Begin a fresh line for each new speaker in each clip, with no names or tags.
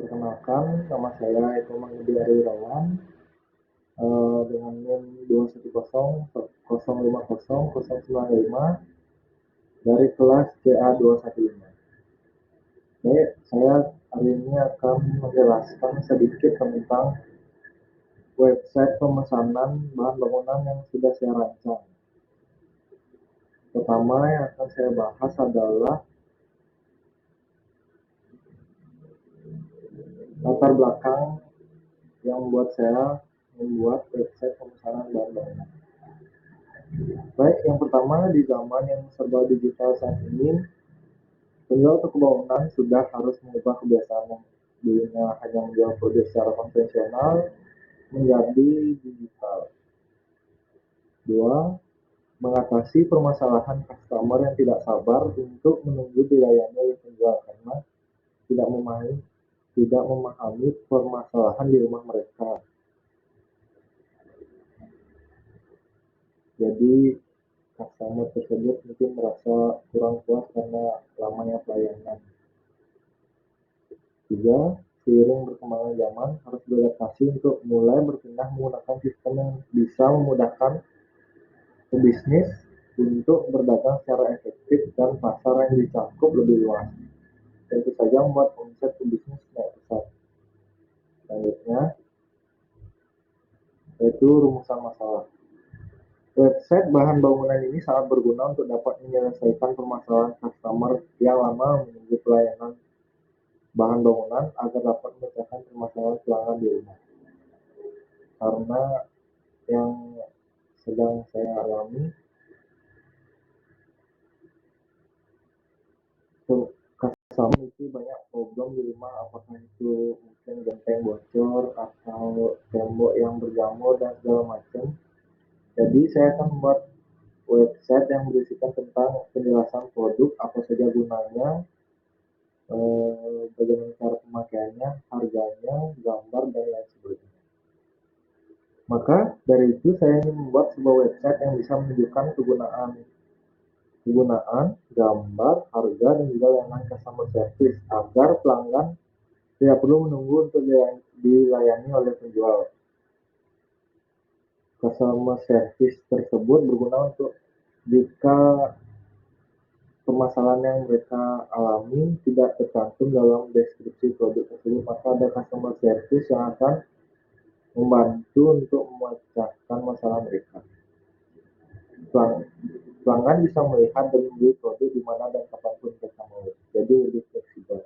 Perkenalkan, nama saya Eko Manggudi Ariwirawan dengan NIM 210050095 dari kelas CA215. Baik, saya hari ini akan menjelaskan sedikit tentang website pemesanan bahan bangunan yang sudah saya rancang. Pertama yang akan saya bahas adalah latar belakang yang membuat saya membuat website pemesanan bahan bangunan. Baik, yang pertama, di zaman yang serba digital saat ini, penjual toko bangunan sudah harus mengubah kebiasaan yang dulunya hanya menjual produk secara konvensional menjadi digital. Dua, mengatasi permasalahan customer yang tidak sabar untuk menunggu dilayani oleh penjual karena tidak memahami permasalahan di rumah mereka. Jadi customer tersebut mungkin merasa kurang puas karena lamanya pelayanan. Tiga, seiring berkembangnya zaman harus beradaptasi untuk mulai berpindah menggunakan sistem yang bisa memudahkan pebisnis untuk berdagang secara efektif dan pasar yang dicakup lebih luas. Tentu saja membuat omset pebisnis naik pesat. Selanjutnya, yaitu rumusan masalah. Website bahan bangunan ini sangat berguna untuk dapat menyelesaikan permasalahan customer yang lama menunggu pelayanan bahan bangunan agar dapat memecahkan permasalahan pelanggan di rumah. Karena yang sedang saya alami, customer memiliki banyak problem di rumah, apakah itu mungkin genteng bocor atau tembok yang berjamur dan segala macam. Jadi saya akan membuat website yang berisikan tentang penjelasan produk, apa saja gunanya, bagaimana cara pemakaiannya, harganya, gambar, dan lain sebagainya. Maka dari itu saya ingin membuat sebuah website yang bisa menunjukkan kegunaan, gambar, harga, dan juga layanan customer service agar pelanggan tidak perlu menunggu untuk dilayani oleh penjual. Customer service tersebut berguna untuk jika permasalahan yang mereka alami tidak tercantum dalam deskripsi produk tersebut, maka ada customer service yang akan membantu untuk memecahkan masalah mereka. Pelanggan bisa melihat dan membeli produk di mana dan kapanpun mereka mau, jadi lebih fleksibel.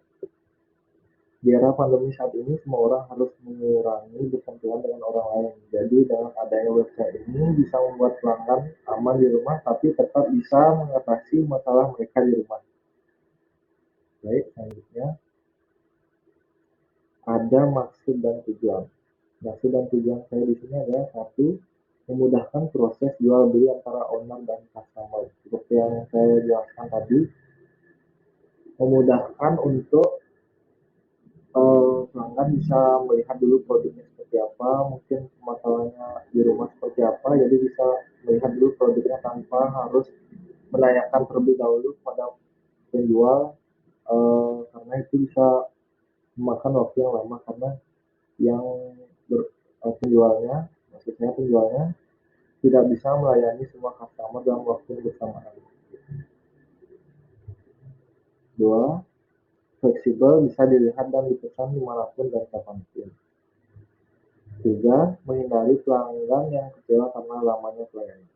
Di era pandemi saat ini, semua orang harus mengurangi bersentuhan dengan orang lain. Jadi dengan adanya website ini bisa membuat pelanggan aman di rumah, tapi tetap bisa mengatasi masalah mereka di rumah. Baik, selanjutnya ada maksud dan tujuan. Maksud dan tujuan saya di sini adalah satu, memudahkan proses jual beli antara owner dan customer. Seperti yang saya jelaskan tadi, memudahkan untuk pelanggan bisa melihat dulu produknya seperti apa, mungkin masalahnya di rumah seperti apa, jadi bisa melihat dulu produknya tanpa harus menanyakan terlebih dahulu kepada penjual, karena itu bisa memakan waktu yang lama karena yang penjualnya tidak bisa melayani semua customer dalam waktu yang bersamaan. Dua, fleksibel, bisa dilihat dan dipesan dimanapun dan kapanpun. Tiga, menghindari pelanggan yang kecewa karena lamanya pelayanan.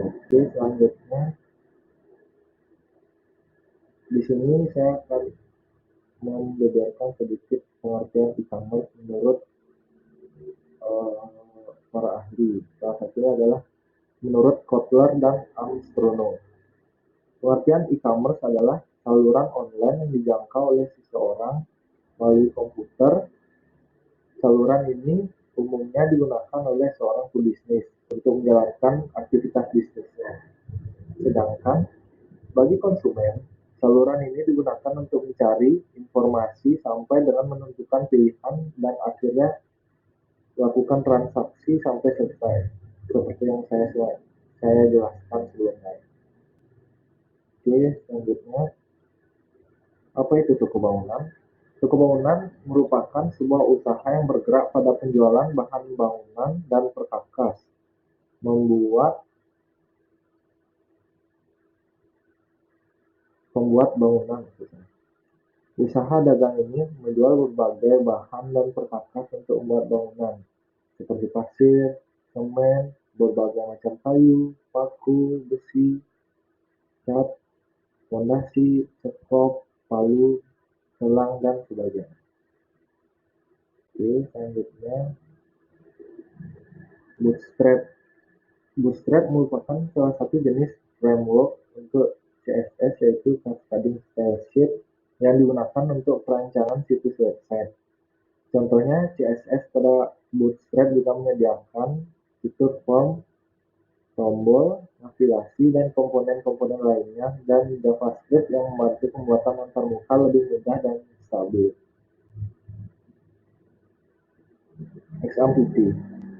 Oke, selanjutnya di sini saya akan membeberkan sedikit pengertian e-commerce menurut para ahli. Salah satunya adalah menurut Kotler dan Armstrong. Pengertian e-commerce adalah saluran online yang dijangkau oleh seseorang melalui komputer. Saluran ini umumnya digunakan oleh seorang pebisnis untuk menjalankan aktivitas bisnisnya. Sedangkan bagi konsumen, saluran ini digunakan untuk mencari informasi sampai dengan menentukan pilihan dan akhirnya melakukan transaksi sampai selesai. Seperti yang saya jelaskan sebelumnya. Oke, selanjutnya, apa itu toko bangunan? Toko bangunan merupakan sebuah usaha yang bergerak pada penjualan bahan bangunan dan perkakas, pembuat bangunan. Usaha dagang ini menjual berbagai bahan dan perkakas untuk membuat bangunan, seperti pasir, semen, berbagai macam kayu, paku, besi, cat, fondasi, sekop, palu, selang, dan sebagainya. Oke, selanjutnya bootstrap. Bootstrap merupakan salah satu jenis framework untuk CSS, yaitu Cascading Style Sheet, yang digunakan untuk perancangan situs website. Contohnya, CSS pada Bootstrap juga menyediakan fitur form, tombol, navigasi, dan komponen-komponen lainnya, dan JavaScript yang membantu pembuatan antarmuka lebih mudah dan stabil. XAMPP.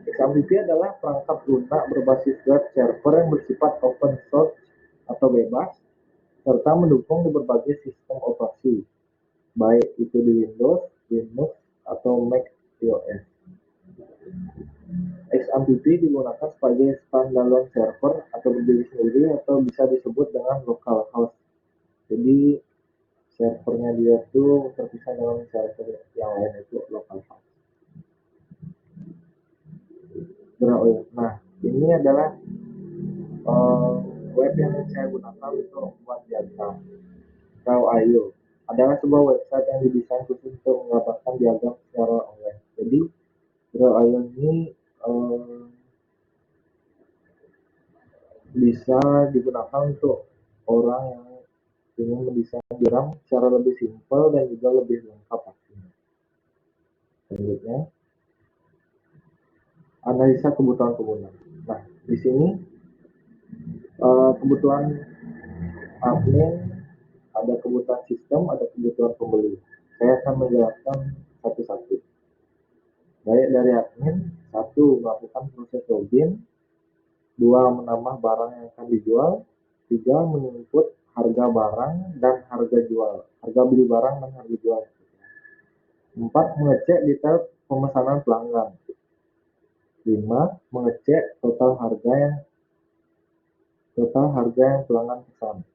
XAMPP adalah perangkat lunak berbasis web server yang bersifat open source atau bebas, serta mendukung di berbagai sistem operasi, baik itu di Windows, Linux, atau Mac OS. XAMPP digunakan sebagai standalone server atau berdiri sendiri atau bisa disebut dengan localhost. Jadi servernya dia tuh terpisah dengan server yang lain, itu localhost. Nah, ini adalah web yang saya gunakan untuk membuat diagram. Draw.io adalah sebuah website yang didesain khusus untuk mendapatkan diagram secara online. Jadi Draw.io ini bisa digunakan untuk orang yang ingin mendesain diagram secara lebih simpel dan juga lebih lengkap pastinya. Selanjutnya, analisa kebutuhan pengguna. Nah, di sini kebutuhan admin, ada kebutuhan sistem, ada kebutuhan pembeli. Saya akan menjelaskan satu-satu. Baik dari admin, satu, melakukan proses login, dua, menambah barang yang akan dijual, tiga, menginput harga barang dan harga jual, harga beli barang dan harga jual. Empat, mengecek detail pemesanan pelanggan. Lima, mengecek total harga yang pelanggan pesan.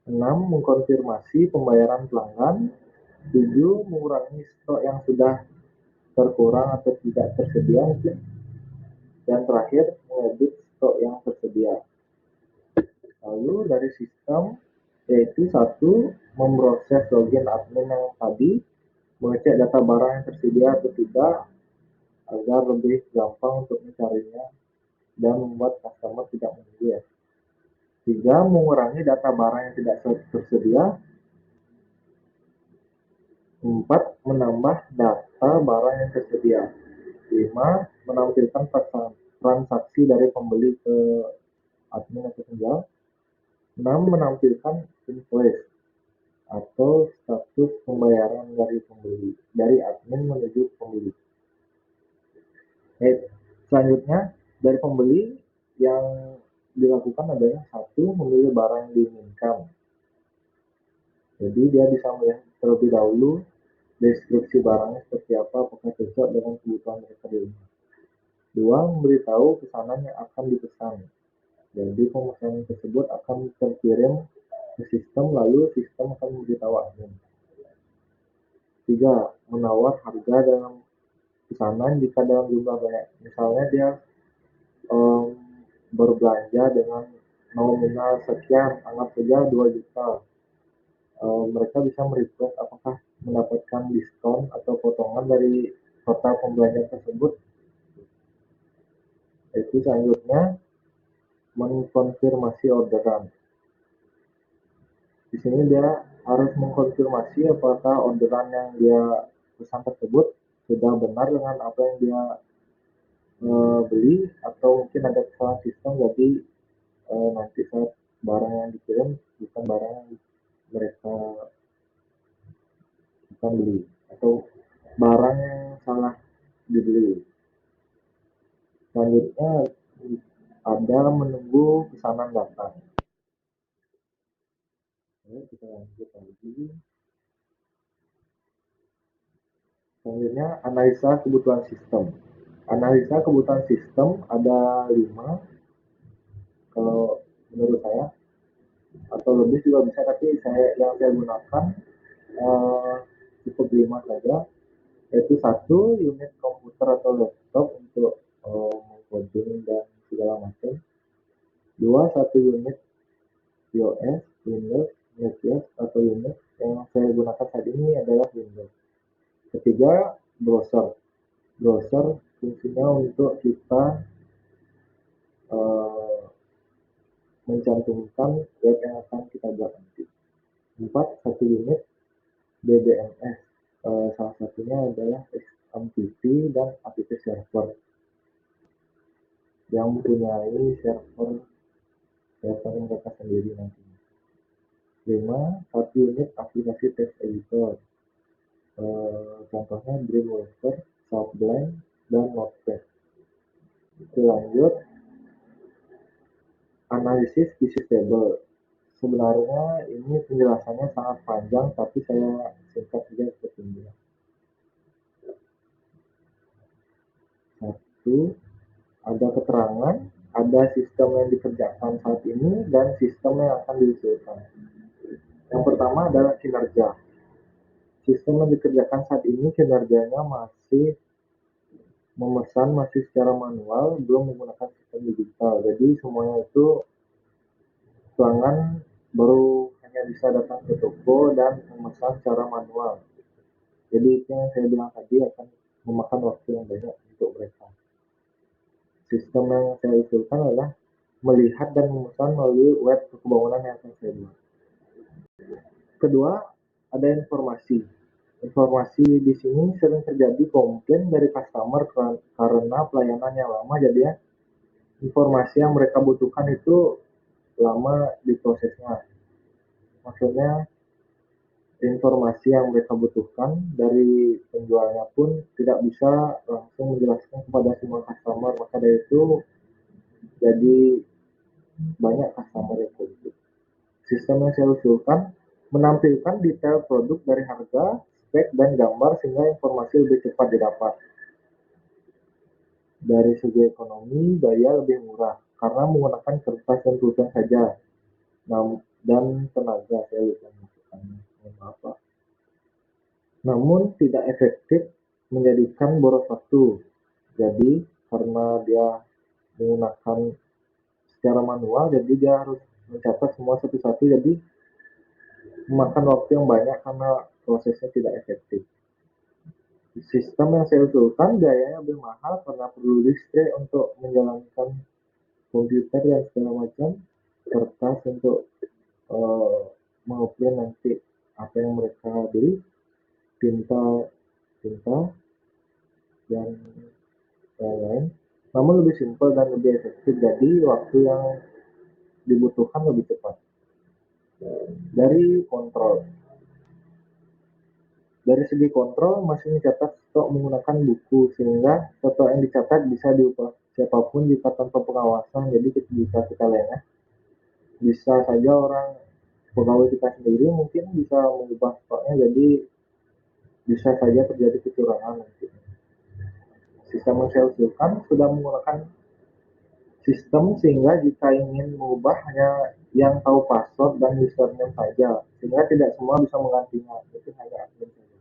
6. Mengkonfirmasi pembayaran pelanggan. 7. Mengurangi stok yang sudah terkurang atau tidak tersedia. Dan terakhir, mengedit stok yang tersedia. Lalu dari sistem, yaitu 1. Memproses login admin yang tadi, mengecek data barang yang tersedia atau tidak, agar lebih gampang untuk mencarinya dan membuat customer tidak menunggu ya. 3. Mengurangi data barang yang tidak tersedia. 4. Menambah data barang yang tersedia. 5. Menampilkan transaksi dari pembeli ke admin atau penjual. 6. Menampilkan invoice atau status pembayaran dari admin menuju pembeli. Selanjutnya, dari pembeli yang dilakukan adalah 1. Memilih barang yang diinginkan. Jadi dia bisa melihat terlebih dahulu deskripsi barangnya seperti apa, apakah cocok dengan kebutuhan mereka di rumah. 2. Memberitahu pesanan yang akan dipesan. Jadi pemesanan tersebut akan terkirim ke sistem, lalu sistem akan memberitahu admin. 3. Menawar harga dalam pesanan jika dalam jumlah banyak. Misalnya dia berbelanja dengan nominal sekian, anggap saja 2 juta. Mereka bisa merequest apakah mendapatkan diskon atau potongan dari total pembelian tersebut. Itu selanjutnya mengkonfirmasi orderan. Di sini dia harus mengkonfirmasi apakah orderan yang dia pesan tersebut sudah benar dengan apa yang dia beli, atau mungkin ada kesalahan sistem, jadi nanti saat barang yang dikirim bukan barang yang mereka akan beli, atau barang yang salah dibeli. Selanjutnya ada menunggu pesanan datang. Oke, kita lanjut lagi. Selanjutnya, analisa kebutuhan sistem. Analisa kebutuhan sistem ada 5 kalau menurut saya, atau lebih juga bisa, tapi yang saya gunakan eh, cukup 5 saja, yaitu satu unit komputer atau laptop untuk coding dan segala macam. Dua, satu unit iOS, Windows, MacOS atau Linux. Yang saya gunakan saat ini adalah Windows. Ketiga, browser. Browser fungsinya untuk kita uh, mencantumkan web yang akan kita buat nanti. 4, satu unit DBMS. Salah satunya adalah XMPP dan APT server yang mempunyai server mereka sendiri nanti. 5, satu unit aplikasi text editor. Contohnya Dreamweaver, Sublime, dan Notepad. Lanjut, analisis bisnis table. Sebenarnya ini penjelasannya sangat panjang, tapi saya singkat saja seperti ini. Satu, ada keterangan, ada sistem yang dikerjakan saat ini, dan sistem yang akan diusulkan. Yang pertama adalah kinerja. Sistem yang dikerjakan saat ini kinerjanya masih memesan, masih secara manual, belum menggunakan sistem digital. Jadi semuanya itu pelanggan baru hanya bisa datang ke toko dan memesan secara manual. Jadi itu yang saya bilang tadi akan memakan waktu yang banyak untuk mereka. Sistem yang saya usulkan adalah melihat dan memesan melalui web kebangunan yang akan saya buat. Kedua, ada informasi. Informasi di sini sering terjadi komplain dari customer karena pelayanan yang lama, jadi ya informasi yang mereka butuhkan itu lama di prosesnya. Maksudnya informasi yang mereka butuhkan dari penjualnya pun tidak bisa langsung menjelaskan kepada semua customer, maka dari itu jadi banyak customer yang positif. Sistem yang saya usulkan menampilkan detail produk dari harga, spek, dan gambar sehingga informasi lebih cepat didapat. Dari segi ekonomi, biaya lebih murah karena menggunakan kertas dan pulpen saja, dan tenaga saya lupa masukkannya. Namun tidak efektif menjadikan boros waktu. Jadi karena dia menggunakan secara manual, jadi dia harus mencatat semua satu-satu, jadi memakan waktu yang banyak karena prosesnya tidak efektif. Sistem yang saya usulkan biayanya lebih mahal karena perlu listrik untuk menjalankan komputer dan segala macam, kertas untuk mengupload nanti apa yang mereka beli, tinta dan lain-lain. Namun lebih simpel dan lebih efektif, jadi waktu yang dibutuhkan lebih cepat. Dari kontrol, dari segi kontrol masih mencatat stok menggunakan buku sehingga stok yang dicatat bisa diubah siapapun jika tanpa pengawasan. Jadi jika kita lengah, bisa saja orang pegawai kita sendiri mungkin bisa mengubah stoknya, jadi bisa saja terjadi kecurangan nanti. Sistem yang saya usulkan sudah menggunakan sistem sehingga jika ingin mengubah hanya yang tahu password dan username saja, sehingga tidak semua bisa menggantinya, itu hanya admin saja.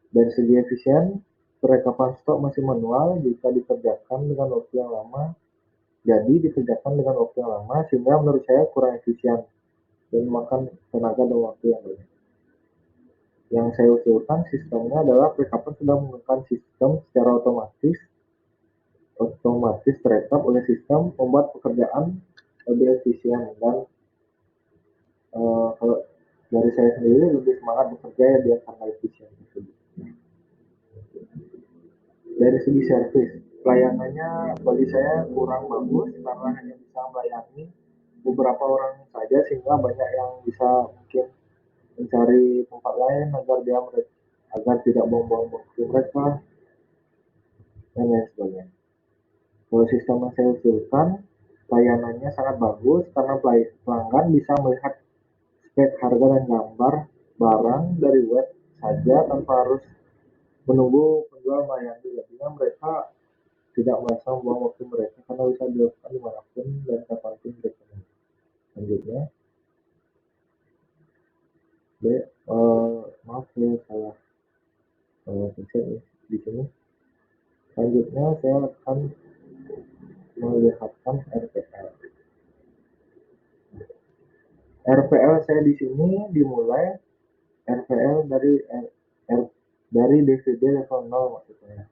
Dari segi efisien, perekapan stok masih manual jika dikerjakan dengan waktu yang lama, sehingga menurut saya kurang efisien dan memakan tenaga dan waktu yang banyak. Yang saya usulkan sistemnya adalah perekapan sudah menggunakan sistem secara otomatis terekam oleh sistem, membuat pekerjaan lebih efisien. Dan kalau dari saya sendiri lebih semangat bekerja ya dia karena efisien tersebut. Dari segi servis, pelayanannya bagi saya kurang bagus karena hanya bisa melayani beberapa orang saja, sehingga banyak yang bisa mungkin mencari tempat lain agar tidak buang-buang waktu mereka dan lain sebagainya. Kalau sistem yang saya usulkan, pelayanannya sangat bagus karena pelanggan bisa melihat spek, harga, dan gambar barang dari web saja tanpa harus menunggu penjual melayani. Jadinya mereka tidak merasa membuang waktu mereka karena bisa dilakukan dimanapun dan kapanpun mereka mau. Selanjutnya, maaf ya salah pencet di sini. Selanjutnya saya akan melihatkan RPL. RPL saya di sini dimulai RPL dari DVD level 0 maksudnya.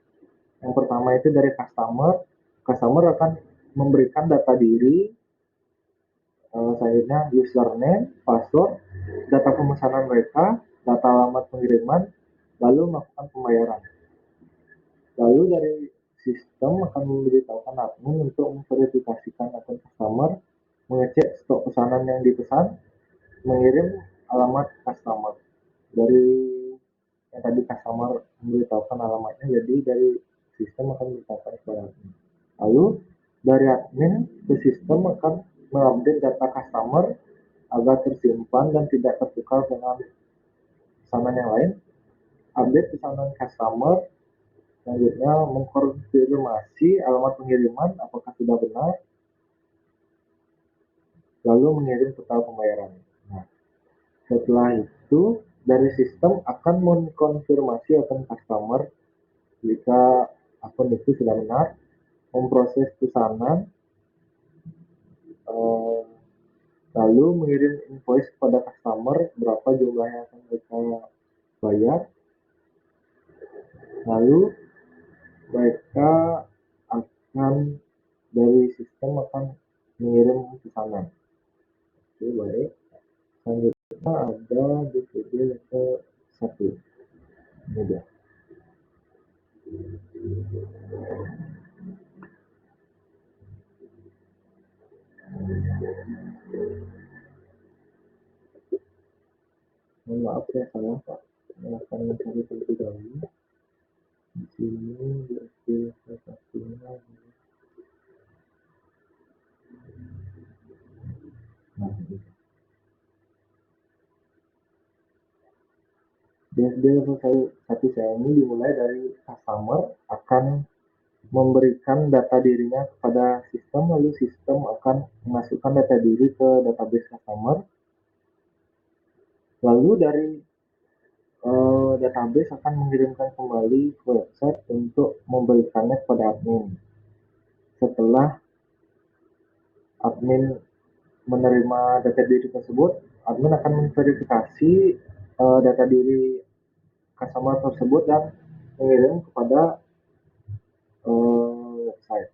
Yang pertama itu dari customer. Customer akan memberikan data diri, selanjutnya username, password, data pemesanan mereka, data alamat pengiriman, lalu melakukan pembayaran. Lalu dari sistem akan memberitahukan admin untuk memverifikasikan akun customer, mengecek stok pesanan yang dipesan, mengirim alamat customer. Dari yang tadi customer memberitahukan alamatnya, jadi dari sistem akan memberitahukan kepada admin. Lalu dari admin ke sistem akan mengupdate data customer agar tersimpan dan tidak tertukar dengan pesanan yang lain. Update pesanan customer, selanjutnya mengkonfirmasi alamat pengiriman apakah sudah benar, lalu mengirim total pembayaran. Nah, setelah itu dari sistem akan mengkonfirmasi akun customer jika akun itu sudah benar, memproses pesanan, lalu mengirim invoice kepada customer berapa jumlah yang akan mereka bayar, lalu mereka akan dari sistem akan mengirim pesanan. Oke, baik. Selanjutnya ada DVD level 1. Ini dia. Maaf ya salah Pak. Saya akan mencari terlebih dahulu. Di sini DVD level 1-nya. Nah, ini. DVD level 1 saya ini dimulai dari customer akan memberikan data dirinya kepada sistem, lalu sistem akan memasukkan data diri ke database customer, lalu dari database akan mengirimkan kembali ke website untuk memberikannya kepada admin. Setelah admin menerima data diri tersebut, admin akan memverifikasi data diri customer tersebut dan mengirim kepada website.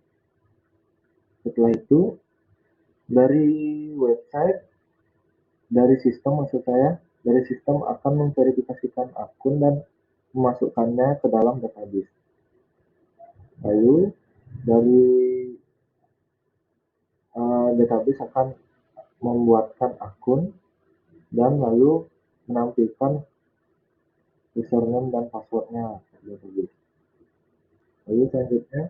Setelah itu dari website, dari sistem maksud saya, dari sistem akan memverifikasikan akun dan memasukkannya ke dalam database. Lalu dari database akan membuatkan akun dan lalu menampilkan username dan passwordnya database. Lalu selanjutnya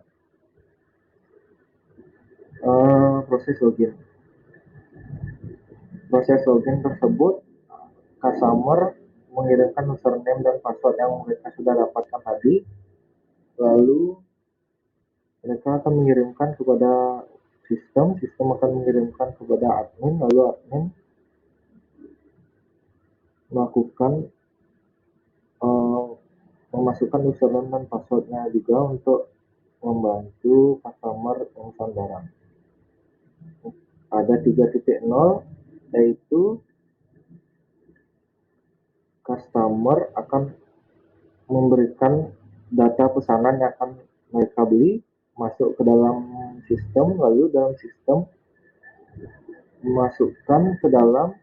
proses login. Proses login tersebut customer mengirimkan username dan password yang mereka sudah dapatkan tadi, lalu mereka akan mengirimkan kepada sistem akan mengirimkan kepada admin, lalu admin melakukan memasukkan username dan passwordnya juga untuk membantu customer memesan barang. Ada 3.0 yaitu customer akan memberikan data pesanan yang akan mereka beli masuk ke dalam sistem, lalu dalam sistem memasukkan ke dalam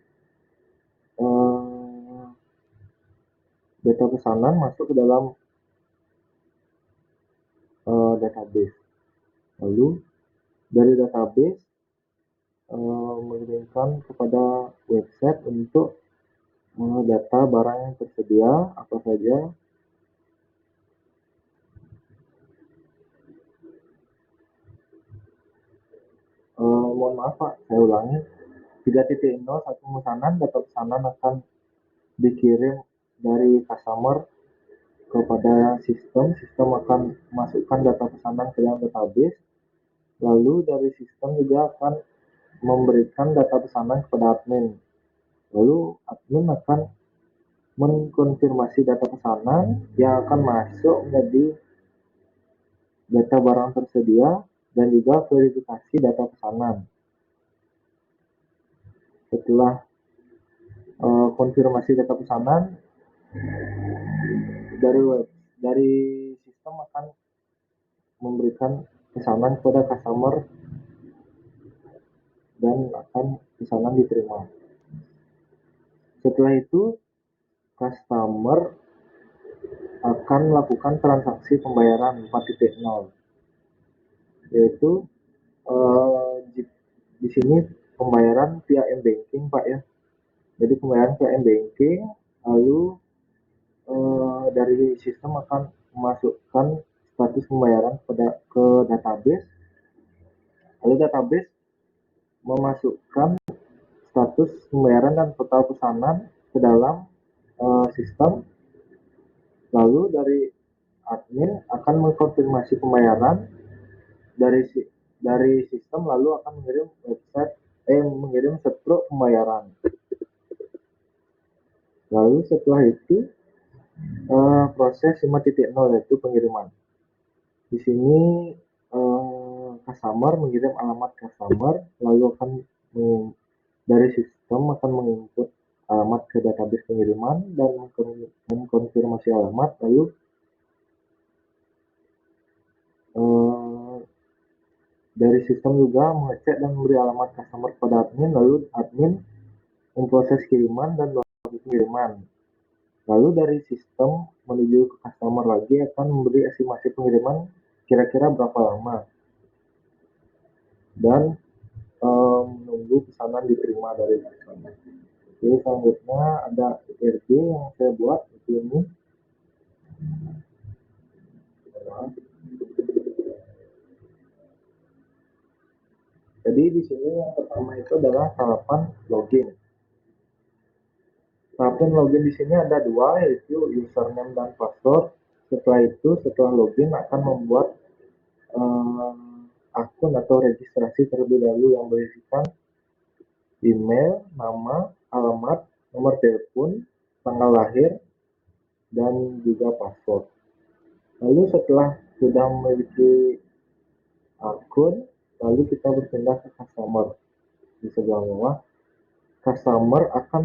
data pesanan masuk ke dalam database. Lalu dari database mengirimkan kepada website untuk data barang yang tersedia apa saja. Mohon maaf Pak, saya ulangi. 3.0 satu pemesanan, data pesanan akan dikirim dari customer kepada sistem akan masukkan data pesanan ke dalam database, lalu dari sistem juga akan memberikan data pesanan kepada admin, lalu admin akan mengkonfirmasi data pesanan yang akan masuk menjadi data barang tersedia dan juga verifikasi data pesanan. Setelah konfirmasi data pesanan dari sistem akan memberikan pesanan kepada customer dan akan pesanan diterima. Setelah itu customer akan melakukan transaksi pembayaran 4.0, yaitu di sini pembayaran via m-banking Pak ya. Jadi pembayaran via m-banking, lalu dari sistem akan memasukkan status pembayaran ke database, lalu database memasukkan status pembayaran dan total pesanan ke dalam sistem, lalu dari admin akan mengkonfirmasi pembayaran dari sistem, lalu akan mengirim setruk pembayaran. Lalu setelah itu proses 5.0 yaitu pengiriman. Di sini customer mengirim alamat customer, lalu akan dari sistem akan menginput alamat ke database pengiriman dan mengkonfirmasi alamat, lalu dari sistem juga mengecek dan memberi alamat customer kepada admin, lalu admin memproses kiriman dan melakukan pengiriman. Lalu dari sistem menuju ke customer lagi akan memberi estimasi pengiriman kira-kira berapa lama dan menunggu pesanan diterima dari customer. Oke, selanjutnya ada ERP yang saya buat itu ini. Jadi di sini yang pertama itu adalah tahapan login. Tahapan login di sini ada dua, yaitu username dan password. Setelah login akan membuat akun atau registrasi terlebih dahulu yang berisikan email, nama, alamat, nomor telepon, tanggal lahir, dan juga password. Lalu setelah sudah memiliki akun, lalu kita berpindah ke customer. Di sebelah bawah, customer akan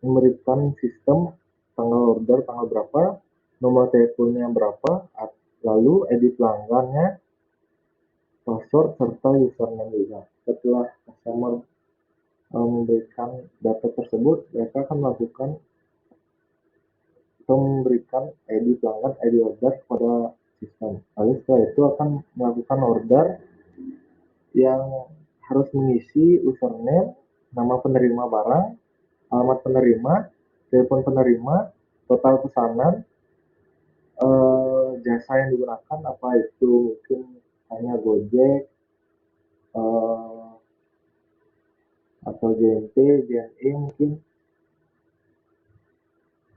memberikan sistem tanggal order tanggal berapa, nomor teleponnya berapa, lalu ID pelanggannya, password serta username juga. Setelah customer memberikan data tersebut, mereka akan memberikan ID pelanggan, ID order kepada sistem. Lalu setelah itu akan melakukan order yang harus mengisi username, nama penerima barang, alamat penerima, telepon penerima, total pesanan, jasa yang digunakan, apa itu mungkin hanya Gojek atau JNT, JNE mungkin.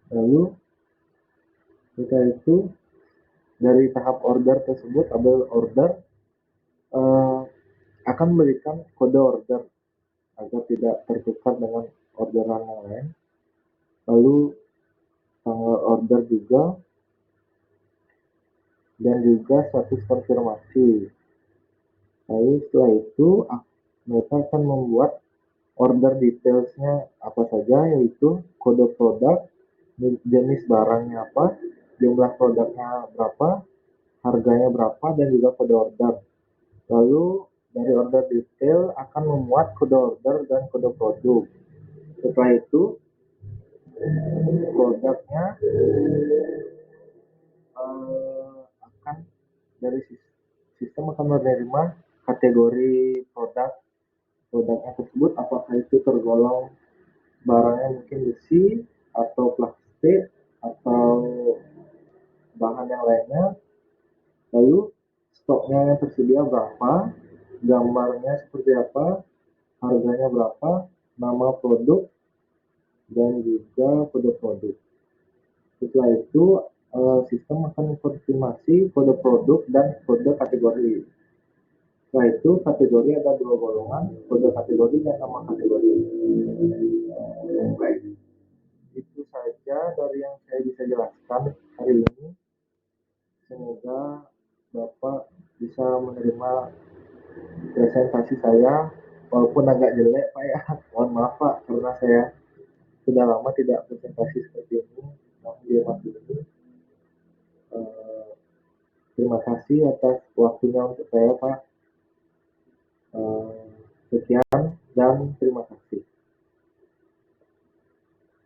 Lalu setelah itu dari tahap order tersebut, tabel order akan memberikan kode order agar tidak tertukar dengan orderan yang lain. Lalu tanggal order juga, dan juga status konfirmasi. Lalu setelah itu mereka akan membuat order detailsnya apa saja, yaitu kode produk, jenis barangnya apa, jumlah produknya berapa, harganya berapa, dan juga kode order. Lalu dari order detail akan memuat kode order dan kode produk. Setelah itu produknya akan dari sistem akan menerima kategori produknya tersebut, apakah itu tergolong barangnya mungkin besi atau plastik atau bahan yang lainnya, lalu stoknya yang tersedia berapa, gambarnya seperti apa, harganya berapa, nama produk, dan juga kode produk. Setelah itu sistem akan mengkonfirmasi kode produk dan kode kategori. Setelah itu kategori ada dua golongan, kode kategori dan nama kategori. Baik, itu saja dari yang saya bisa jelaskan hari ini. Semoga Bapak bisa menerima presentasi saya, walaupun agak jelek Pak ya. Mohon maaf Pak, karena saya sudah lama tidak presentasi seperti ini. Namun dia masih ini. Terima kasih atas waktunya untuk saya Pak. Sekian dan